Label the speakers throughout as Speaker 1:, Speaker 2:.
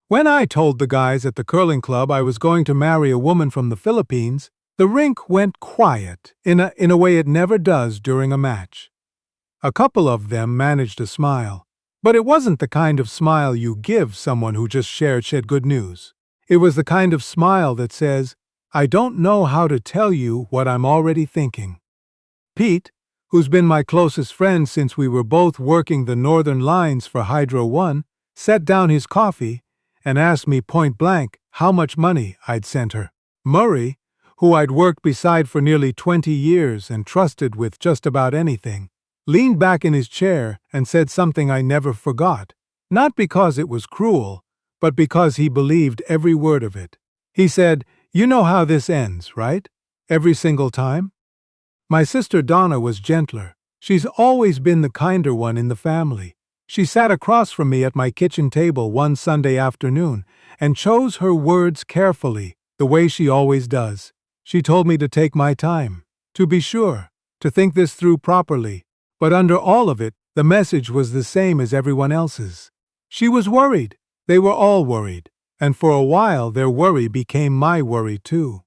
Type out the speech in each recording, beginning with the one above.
Speaker 1: When I told the guys at the curling club I was going to marry a woman from the Philippines, the rink went quiet in a way it never does during a match. A couple of them managed a smile, but it wasn't the kind of smile you give someone who just shared good news. It was the kind of smile that says, "I don't know how to tell you what I'm already thinking." Pete, who's been my closest friend since we were both working the northern lines for Hydro One, set down his coffee and asked me point blank how much money I'd sent her. Murray, who I'd worked beside for nearly 20 years and trusted with just about anything, leaned back in his chair and said something I never forgot, not because it was cruel, but because he believed every word of it. He said, "You know how this ends, right? Every single time?" My sister Donna was gentler. She's always been the kinder one in the family. She sat across from me at my kitchen table one Sunday afternoon and chose her words carefully, the way she always does. She told me to take my time, to be sure, to think this through properly, but under all of it, the message was the same as everyone else's. She was worried. They were all worried, and for a while their worry became my worry too.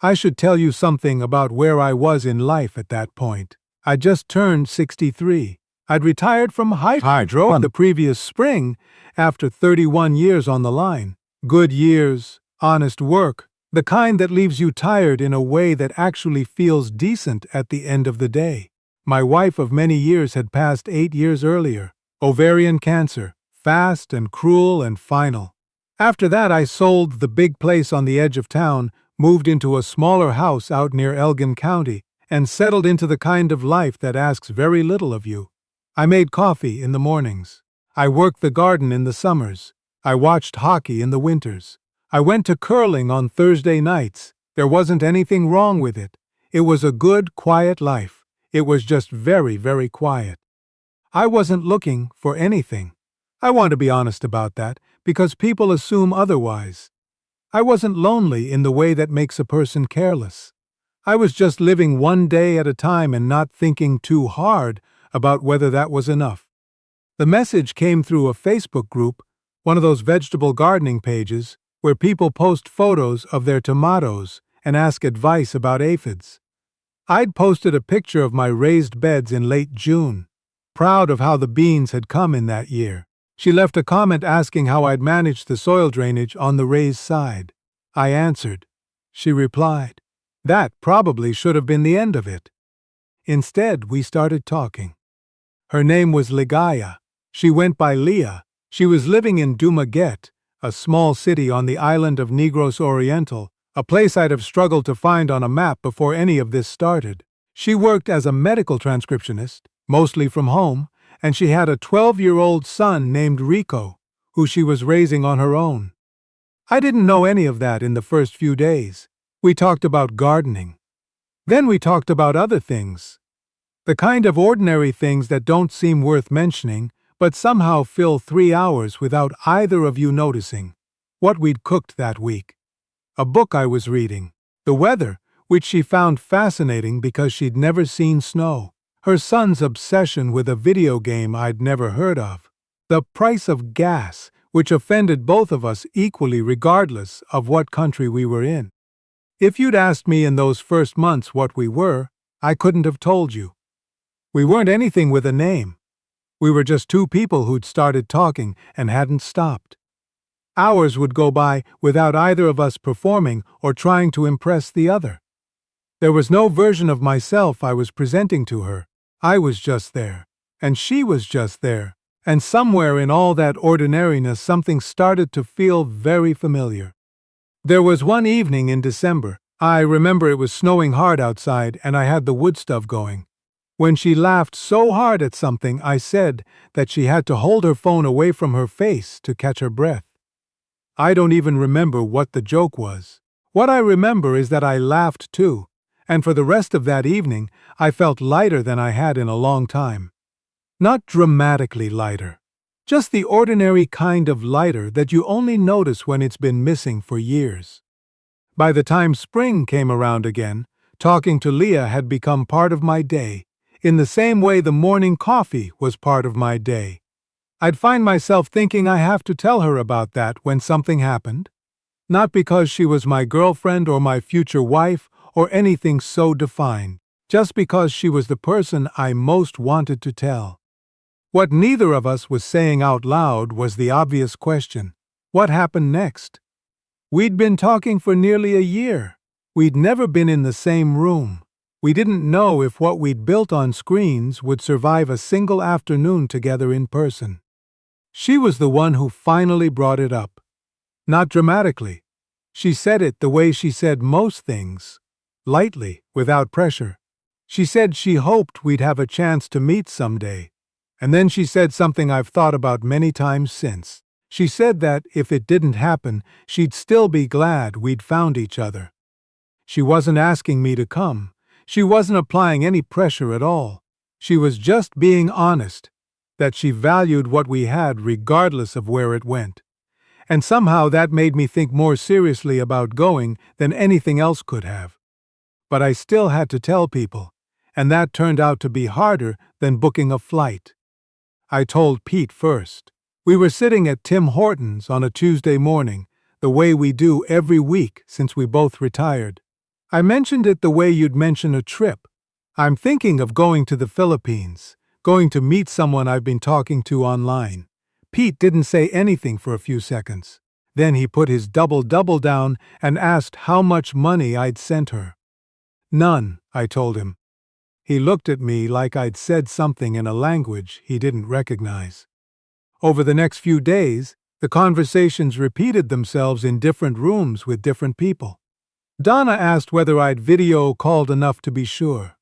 Speaker 1: I should tell you something about where I was in life at that point. I'd just turned 63. I'd retired from Hydro the previous spring after 31 years on the line. Good years, honest work, the kind that leaves you tired in a way that actually feels decent at the end of the day. My wife of many years had passed 8 years earlier. Ovarian cancer, fast and cruel and final. After that, I sold the big place on the edge of town, moved into a smaller house out near Elgin County, and settled into the kind of life that asks very little of you. I made coffee in the mornings. I worked the garden in the summers. I watched hockey in the winters. I went to curling on Thursday nights. There wasn't anything wrong with it. It was a good, quiet life. It was just very, very quiet. I wasn't looking for anything. I want to be honest about that, because people assume otherwise. I wasn't lonely in the way that makes a person careless. I was just living one day at a time and not thinking too hard about whether that was enough. The message came through a Facebook group, one of those vegetable gardening pages, where people post photos of their tomatoes and ask advice about aphids. I'd posted a picture of my raised beds in late June, proud of how the beans had come in that year. She left a comment asking how I'd managed the soil drainage on the raised side. I answered. She replied, "That probably should have been the end of it." Instead, we started talking. Her name was Ligaya. She went by Leah. She was living in Dumaguete, a small city on the island of Negros Oriental, a place I'd have struggled to find on a map before any of this started. She worked as a medical transcriptionist, mostly from home, and she had a 12-year-old son named Rico, who she was raising on her own. I didn't know any of that in the first few days. We talked about gardening. Then we talked about other things. The kind of ordinary things that don't seem worth mentioning, but somehow fill 3 hours without either of you noticing. What we'd cooked that week. A book I was reading. The weather, which she found fascinating because she'd never seen snow. Her son's obsession with a video game I'd never heard of. The price of gas, which offended both of us equally regardless of what country we were in. If you'd asked me in those first months what we were, I couldn't have told you. We weren't anything with a name. We were just two people who'd started talking and hadn't stopped. Hours would go by without either of us performing or trying to impress the other. There was no version of myself I was presenting to her. I was just there, and she was just there, and somewhere in all that ordinariness something started to feel very familiar. There was one evening in December. I remember it was snowing hard outside and I had the wood stove going. When she laughed so hard at something, I said that she had to hold her phone away from her face to catch her breath. I don't even remember what the joke was. What I remember is that I laughed too, and for the rest of that evening, I felt lighter than I had in a long time. Not dramatically lighter, just the ordinary kind of lighter that you only notice when it's been missing for years. By the time spring came around again, talking to Leah had become part of my day, in the same way the morning coffee was part of my day. I'd find myself thinking I have to tell her about that when something happened. Not because she was my girlfriend or my future wife or anything so defined, just because she was the person I most wanted to tell. What neither of us was saying out loud was the obvious question: what happened next? We'd been talking for nearly a year. We'd never been in the same room. We didn't know if what we'd built on screens would survive a single afternoon together in person. She was the one who finally brought it up. Not dramatically. She said it the way she said most things, lightly, without pressure. She said she hoped we'd have a chance to meet someday. And then she said something I've thought about many times since. She said that if it didn't happen, she'd still be glad we'd found each other. She wasn't asking me to come. She wasn't applying any pressure at all. She was just being honest, that she valued what we had regardless of where it went. And somehow that made me think more seriously about going than anything else could have. But I still had to tell people, and that turned out to be harder than booking a flight. I told Pete first. We were sitting at Tim Hortons on a Tuesday morning, the way we do every week since we both retired. I mentioned it the way you'd mention a trip. I'm thinking of going to the Philippines, going to meet someone I've been talking to online. Pete didn't say anything for a few seconds. Then he put his double-double down and asked how much money I'd sent her. None, I told him. He looked at me like I'd said something in a language he didn't recognize. Over the next few days, the conversations repeated themselves in different rooms with different people. Donna asked whether I'd video called enough to be sure.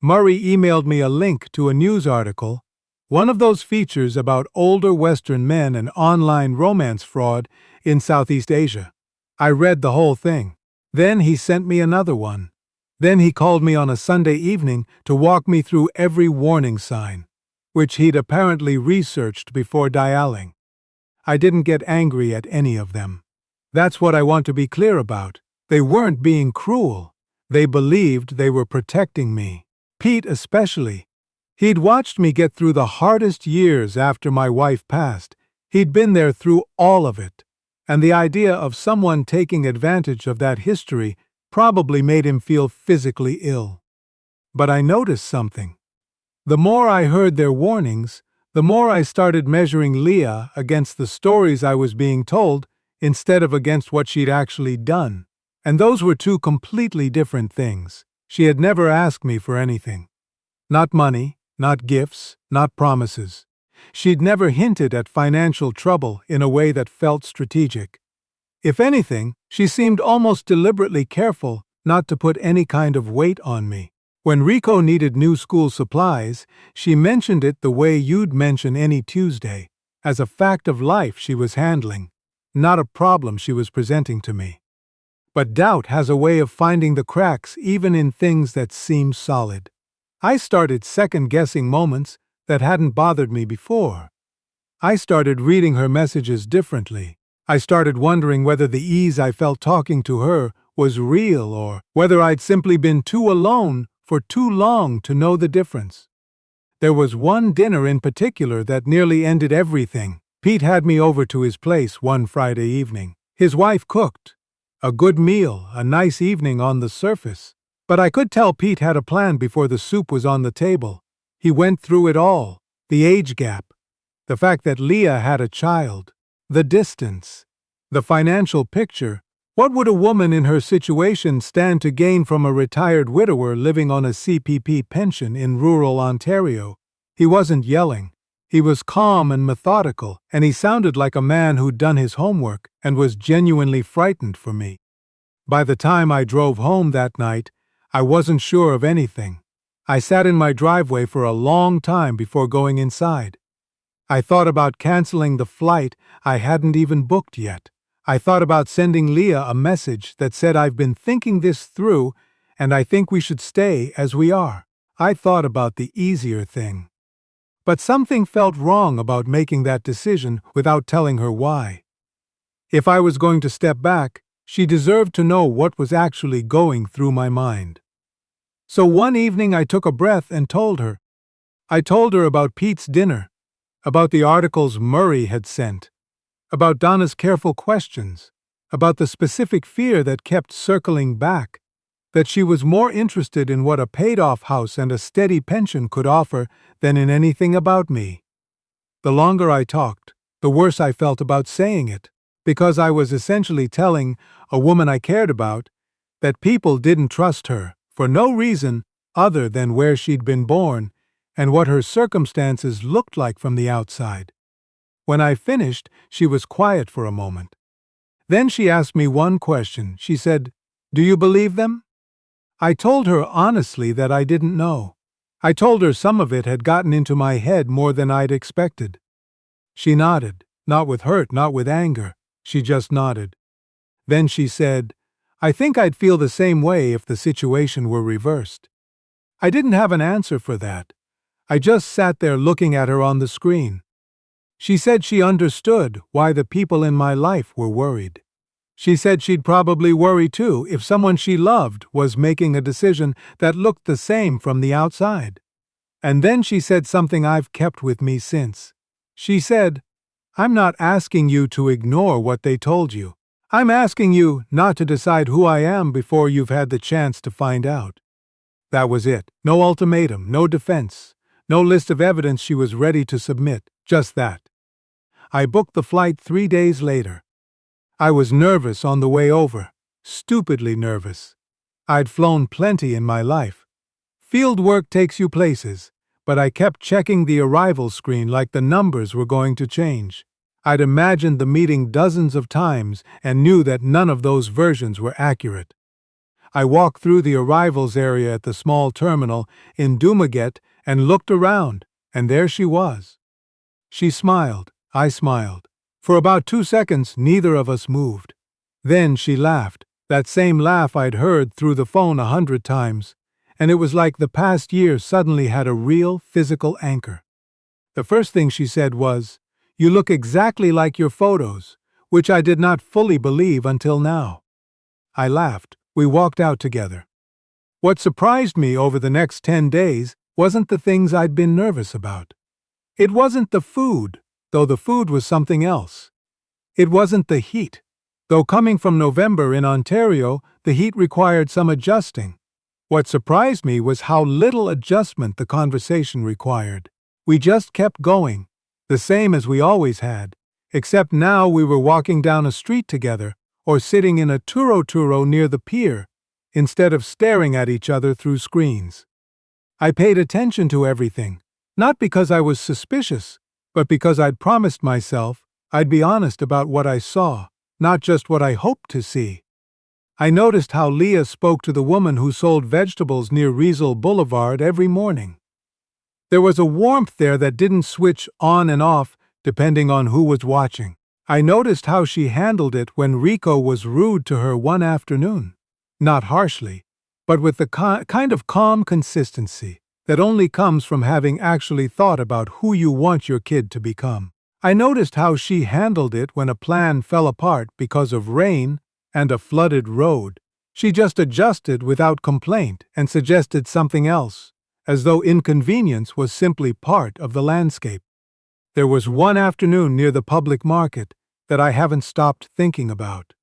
Speaker 1: Murray emailed me a link to a news article, one of those features about older Western men and online romance fraud in Southeast Asia. I read the whole thing. Then he sent me another one. Then he called me on a Sunday evening to walk me through every warning sign, which he'd apparently researched before dialing. I didn't get angry at any of them. That's what I want to be clear about. They weren't being cruel. They believed they were protecting me. Pete especially. He'd watched me get through the hardest years after my wife passed. He'd been there through all of it. And the idea of someone taking advantage of that history probably made him feel physically ill. But I noticed something. The more I heard their warnings, the more I started measuring Leah against the stories I was being told instead of against what she'd actually done. And those were two completely different things. She had never asked me for anything. Not money, not gifts, not promises. She'd never hinted at financial trouble in a way that felt strategic. If anything, she seemed almost deliberately careful not to put any kind of weight on me. When Rico needed new school supplies, she mentioned it the way you'd mention any Tuesday, as a fact of life she was handling, not a problem she was presenting to me. But doubt has a way of finding the cracks even in things that seem solid. I started second-guessing moments that hadn't bothered me before. I started reading her messages differently. I started wondering whether the ease I felt talking to her was real or whether I'd simply been too alone for too long to know the difference. There was one dinner in particular that nearly ended everything. Pete had me over to his place one Friday evening. His wife cooked. A good meal, a nice evening on the surface. But I could tell Pete had a plan before the soup was on the table. He went through it all. The age gap. The fact that Leah had a child. The distance. The financial picture. What would a woman in her situation stand to gain from a retired widower living on a CPP pension in rural Ontario? He wasn't yelling. He was calm and methodical, and he sounded like a man who'd done his homework and was genuinely frightened for me. By the time I drove home that night, I wasn't sure of anything. I sat in my driveway for a long time before going inside. I thought about canceling the flight I hadn't even booked yet. I thought about sending Leah a message that said I've been thinking this through and I think we should stay as we are. I thought about the easier thing. But something felt wrong about making that decision without telling her why. If I was going to step back, she deserved to know what was actually going through my mind. So one evening I took a breath and told her. I told her about Pete's dinner. about the articles Murray had sent, about Donna's careful questions, about the specific fear that kept circling back, that she was more interested in what a paid-off house and a steady pension could offer than in anything about me. The longer I talked, the worse I felt about saying it, because I was essentially telling a woman I cared about that people didn't trust her for no reason other than where she'd been born and what her circumstances looked like from the outside. When I finished, she was quiet for a moment. Then she asked me one question. She said, "Do you believe them?" I told her honestly that I didn't know. I told her some of it had gotten into my head more than I'd expected. She nodded, not with hurt, not with anger. She just nodded. Then she said, "I think I'd feel the same way if the situation were reversed." I didn't have an answer for that. I just sat there looking at her on the screen. She said she understood why the people in my life were worried. She said she'd probably worry too if someone she loved was making a decision that looked the same from the outside. And then she said something I've kept with me since. She said, "I'm not asking you to ignore what they told you. I'm asking you not to decide who I am before you've had the chance to find out." That was it. No ultimatum, no defense, no list of evidence she was ready to submit, just that. I booked the flight 3 days later. I was nervous on the way over, stupidly nervous. I'd flown plenty in my life. Field work takes you places, but I kept checking the arrival screen like the numbers were going to change. I'd imagined the meeting dozens of times and knew that none of those versions were accurate. I walked through the arrivals area at the small terminal in Dumaguete and looked around, and there she was. She smiled. I smiled. For about 2 seconds, neither of us moved. Then she laughed, that same laugh I'd heard through the phone 100 times, and it was like the past year suddenly had a real physical anchor. The first thing she said was, "You look exactly like your photos," which I did not fully believe until now. I laughed. We walked out together. What surprised me over the next 10 days wasn't the things I'd been nervous about. It wasn't the food, though the food was something else. It wasn't the heat, though coming from November in Ontario, the heat required some adjusting. What surprised me was how little adjustment the conversation required. We just kept going, the same as we always had, except now we were walking down a street together or sitting in a turo near the pier, instead of staring at each other through screens. I paid attention to everything, not because I was suspicious, but because I'd promised myself I'd be honest about what I saw, not just what I hoped to see. I noticed how Leah spoke to the woman who sold vegetables near Riesel Boulevard every morning. There was a warmth there that didn't switch on and off depending on who was watching. I noticed how she handled it when Rico was rude to her one afternoon. Not harshly, but with the kind of calm consistency that only comes from having actually thought about who you want your kid to become. I noticed how she handled it when a plan fell apart because of rain and a flooded road. She just adjusted without complaint and suggested something else, as though inconvenience was simply part of the landscape. There was one afternoon near the public market that I haven't stopped thinking about.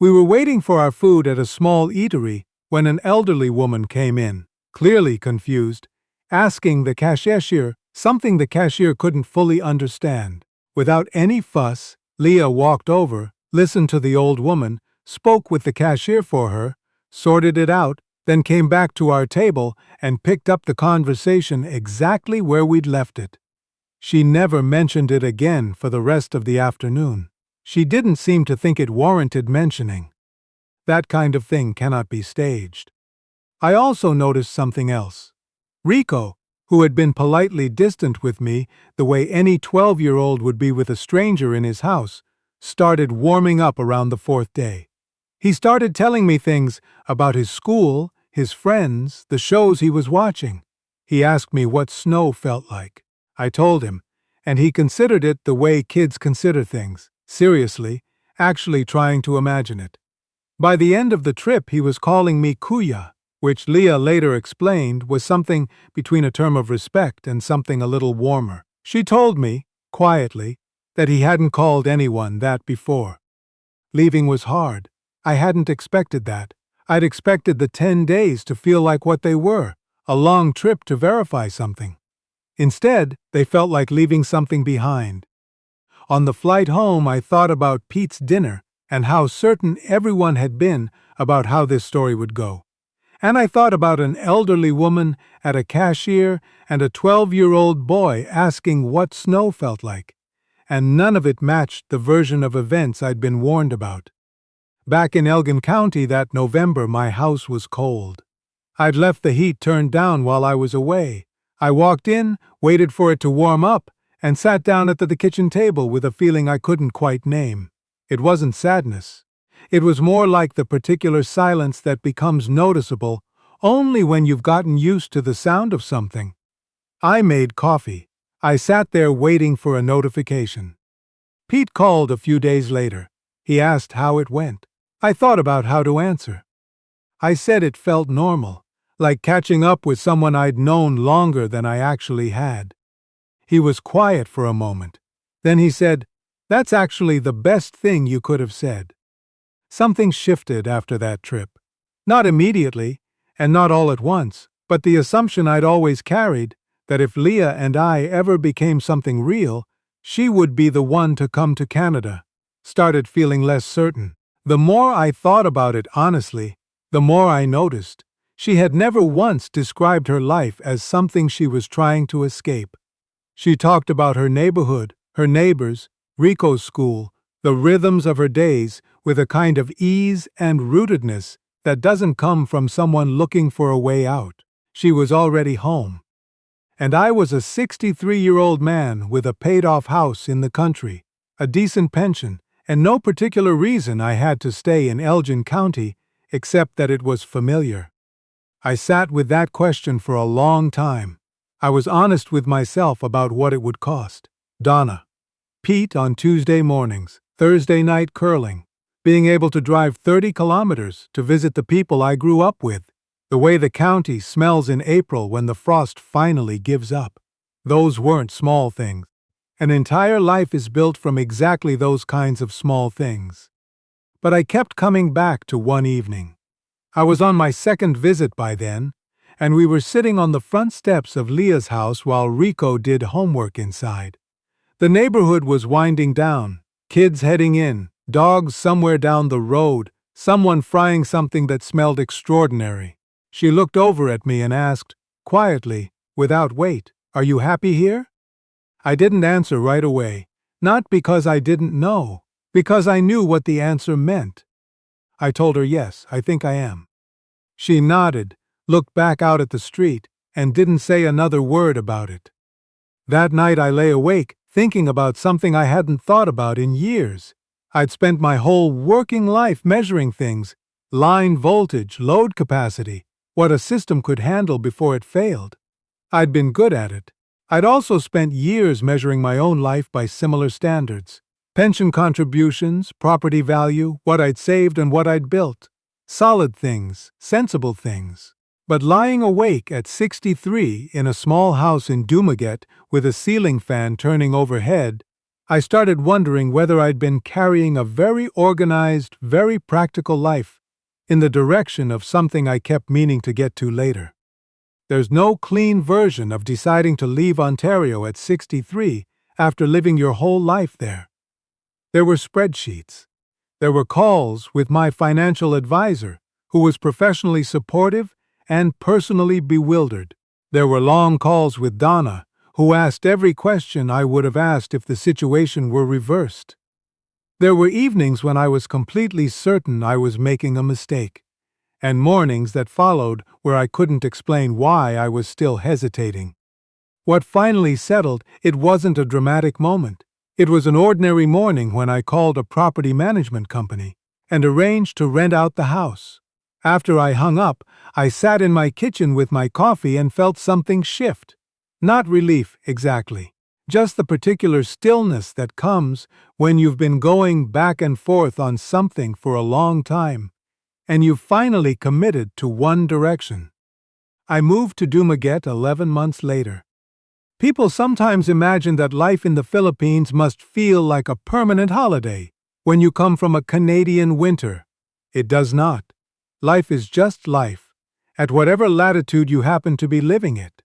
Speaker 1: We were waiting for our food at a small eatery when an elderly woman came in, clearly confused, asking the cashier something the cashier couldn't fully understand. Without any fuss, Leah walked over, listened to the old woman, spoke with the cashier for her, sorted it out, then came back to our table and picked up the conversation exactly where we'd left it. She never mentioned it again for the rest of the afternoon. She didn't seem to think it warranted mentioning. That kind of thing cannot be staged. I also noticed something else. Rico, who had been politely distant with me the way any 12-year-old would be with a stranger in his house, started warming up around the 4th day. He started telling me things about his school, his friends, the shows he was watching. He asked me what snow felt like. I told him, and he considered it the way kids consider things, seriously, actually trying to imagine it. By the end of the trip, he was calling me Kuya, which Leah later explained was something between a term of respect and something a little warmer. She told me, quietly, that he hadn't called anyone that before. Leaving was hard. I hadn't expected that. I'd expected the 10 days to feel like what they were, a long trip to verify something. Instead, they felt like leaving something behind. On the flight home, I thought about Pete's dinner and how certain everyone had been about how this story would go. And I thought about an elderly woman at a cashier and a 12-year-old boy asking what snow felt like. And none of it matched the version of events I'd been warned about. Back in Elgin County that November, my house was cold. I'd left the heat turned down while I was away. I walked in, waited for it to warm up, and sat down at the kitchen table with a feeling I couldn't quite name. It wasn't sadness. It was more like the particular silence that becomes noticeable only when you've gotten used to the sound of something. I made coffee. I sat there waiting for a notification. Pete called a few days later. He asked how it went. I thought about how to answer. I said it felt normal, like catching up with someone I'd known longer than I actually had. He was quiet for a moment. Then he said, "That's actually the best thing you could have said." Something shifted after that trip. Not immediately, and not all at once, but the assumption I'd always carried, that if Leah and I ever became something real, she would be the one to come to Canada, started feeling less certain. The more I thought about it honestly, the more I noticed she had never once described her life as something she was trying to escape. She talked about her neighborhood, her neighbors, Rico's school, the rhythms of her days with a kind of ease and rootedness that doesn't come from someone looking for a way out. She was already home. And I was a 63-year-old man with a paid-off house in the country, a decent pension, and no particular reason I had to stay in Elgin County except that it was familiar. I sat with that question for a long time. I was honest with myself about what it would cost. Donna. Pete on Tuesday mornings, Thursday night curling, being able to drive 30 kilometers to visit the people I grew up with, the way the county smells in April when the frost finally gives up. Those weren't small things. An entire life is built from exactly those kinds of small things. But I kept coming back to one evening. I was on my second visit by then, and we were sitting on the front steps of Leah's house while Rico did homework inside. The neighborhood was winding down, kids heading in, dogs somewhere down the road, someone frying something that smelled extraordinary. She looked over at me and asked, quietly, without weight, "Are you happy here?" I didn't answer right away, not because I didn't know, because I knew what the answer meant. I told her, "Yes, I think I am." She nodded, looked back out at the street, and didn't say another word about it. That night I lay awake, thinking about something I hadn't thought about in years. I'd spent my whole working life measuring things, line voltage, load capacity, what a system could handle before it failed. I'd been good at it. I'd also spent years measuring my own life by similar standards. Pension contributions, property value, what I'd saved and what I'd built. Solid things, sensible things. But lying awake at 63 in a small house in Dumaguete with a ceiling fan turning overhead, I started wondering whether I'd been carrying a very organized, very practical life in the direction of something I kept meaning to get to later. There's no clean version of deciding to leave Ontario at 63 after living your whole life there. There were spreadsheets. There were calls with my financial advisor, who was professionally supportive and personally bewildered. There were long calls with Donna, who asked every question I would have asked if the situation were reversed. There were evenings when I was completely certain I was making a mistake, and mornings that followed where I couldn't explain why I was still hesitating. What finally settled, it wasn't a dramatic moment. It was an ordinary morning when I called a property management company and arranged to rent out the house. After I hung up, I sat in my kitchen with my coffee and felt something shift. Not relief, exactly. Just the particular stillness that comes when you've been going back and forth on something for a long time, and you've finally committed to one direction. I moved to Dumaguete 11 months later. People sometimes imagine that life in the Philippines must feel like a permanent holiday when you come from a Canadian winter. It does not. Life is just life, at whatever latitude you happen to be living it.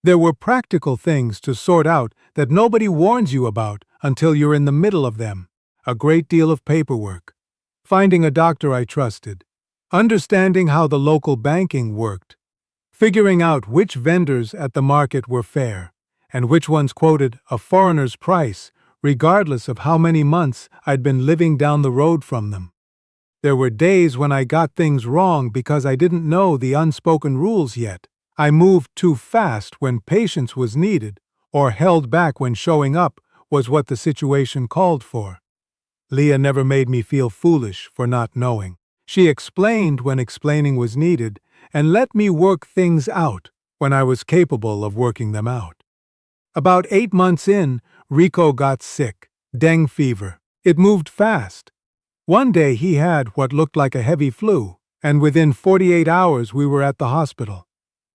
Speaker 1: There were practical things to sort out that nobody warns you about until you're in the middle of them. A great deal of paperwork. Finding a doctor I trusted. Understanding how the local banking worked. Figuring out which vendors at the market were fair, and which ones quoted a foreigner's price, regardless of how many months I'd been living down the road from them. There were days when I got things wrong because I didn't know the unspoken rules yet. I moved too fast when patience was needed, or held back when showing up was what the situation called for. Leah never made me feel foolish for not knowing. She explained when explaining was needed, and let me work things out when I was capable of working them out. About 8 months in, Rico got sick, dengue fever. It moved fast. One day he had what looked like a heavy flu, and within 48 hours we were at the hospital.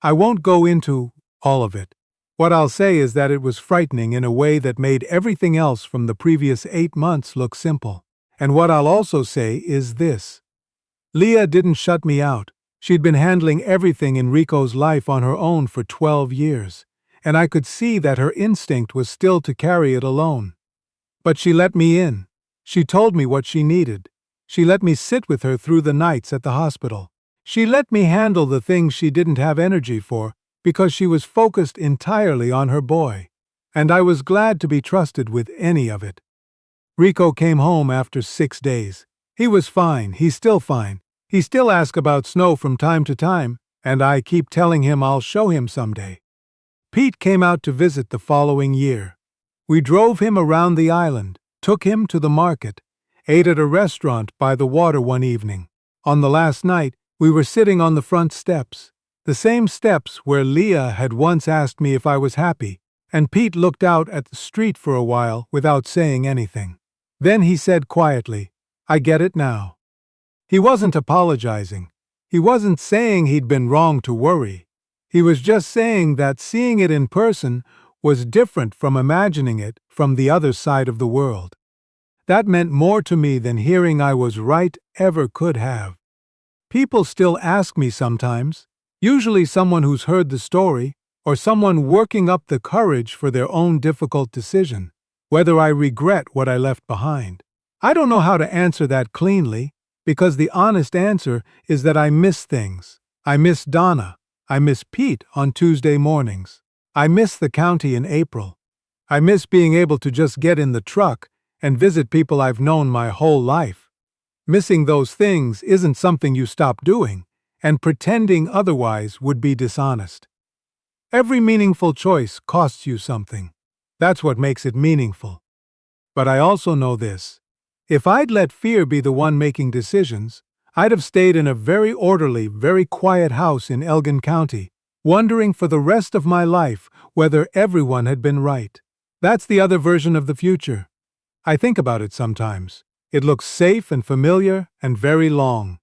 Speaker 1: I won't go into all of it. What I'll say is that it was frightening in a way that made everything else from the previous 8 months look simple. And what I'll also say is this. Leah didn't shut me out. She'd been handling everything in Rico's life on her own for 12 years, and I could see that her instinct was still to carry it alone. But she let me in. She told me what she needed. She let me sit with her through the nights at the hospital. She let me handle the things she didn't have energy for because she was focused entirely on her boy, and I was glad to be trusted with any of it. Rico came home after 6 days. He was fine. He's still fine. He still asks about snow from time to time, and I keep telling him I'll show him someday. Pete came out to visit the following year. We drove him around the island, took him to the market, ate at a restaurant by the water one evening. On the last night, we were sitting on the front steps, the same steps where Leah had once asked me if I was happy, and Pete looked out at the street for a while without saying anything. Then he said quietly, "I get it now." He wasn't apologizing. He wasn't saying he'd been wrong to worry. He was just saying that seeing it in person was different from imagining it from the other side of the world. That meant more to me than hearing I was right ever could have. People still ask me sometimes, usually someone who's heard the story, or someone working up the courage for their own difficult decision, whether I regret what I left behind. I don't know how to answer that cleanly, because the honest answer is that I miss things. I miss Donna. I miss Pete on Tuesday mornings. I miss the county in April. I miss being able to just get in the truck and visit people I've known my whole life. Missing those things isn't something you stop doing, and pretending otherwise would be dishonest. Every meaningful choice costs you something. That's what makes it meaningful. But I also know this. If I'd let fear be the one making decisions, I'd have stayed in a very orderly, very quiet house in Elgin County, wondering for the rest of my life whether everyone had been right. That's the other version of the future. I think about it sometimes. It looks safe and familiar and very long.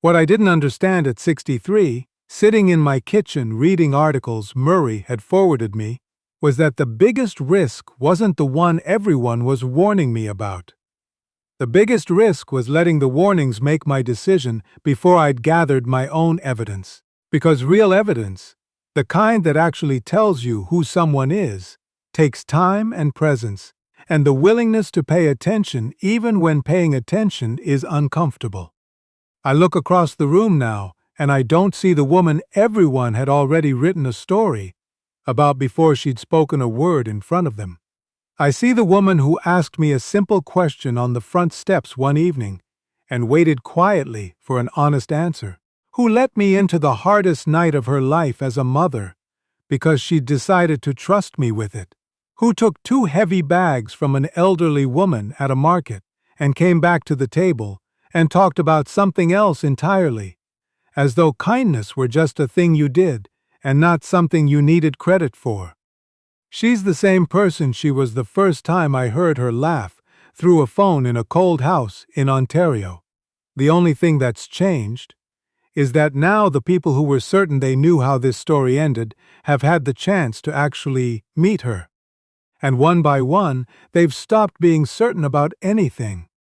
Speaker 1: What I didn't understand at 63, sitting in my kitchen reading articles Murray had forwarded me, was that the biggest risk wasn't the one everyone was warning me about. The biggest risk was letting the warnings make my decision before I'd gathered my own evidence. Because real evidence, the kind that actually tells you who someone is, takes time and presence, and the willingness to pay attention even when paying attention is uncomfortable. I look across the room now, and I don't see the woman everyone had already written a story about before she'd spoken a word in front of them. I see the woman who asked me a simple question on the front steps one evening and waited quietly for an honest answer, who let me into the hardest night of her life as a mother because she'd decided to trust me with it, who took 2 heavy bags from an elderly woman at a market and came back to the table and talked about something else entirely, as though kindness were just a thing you did and not something you needed credit for. She's the same person she was the first time I heard her laugh through a phone in a cold house in Ontario. The only thing that's changed is that now the people who were certain they knew how this story ended have had the chance to actually meet her. And one by one, they've stopped being certain about anything.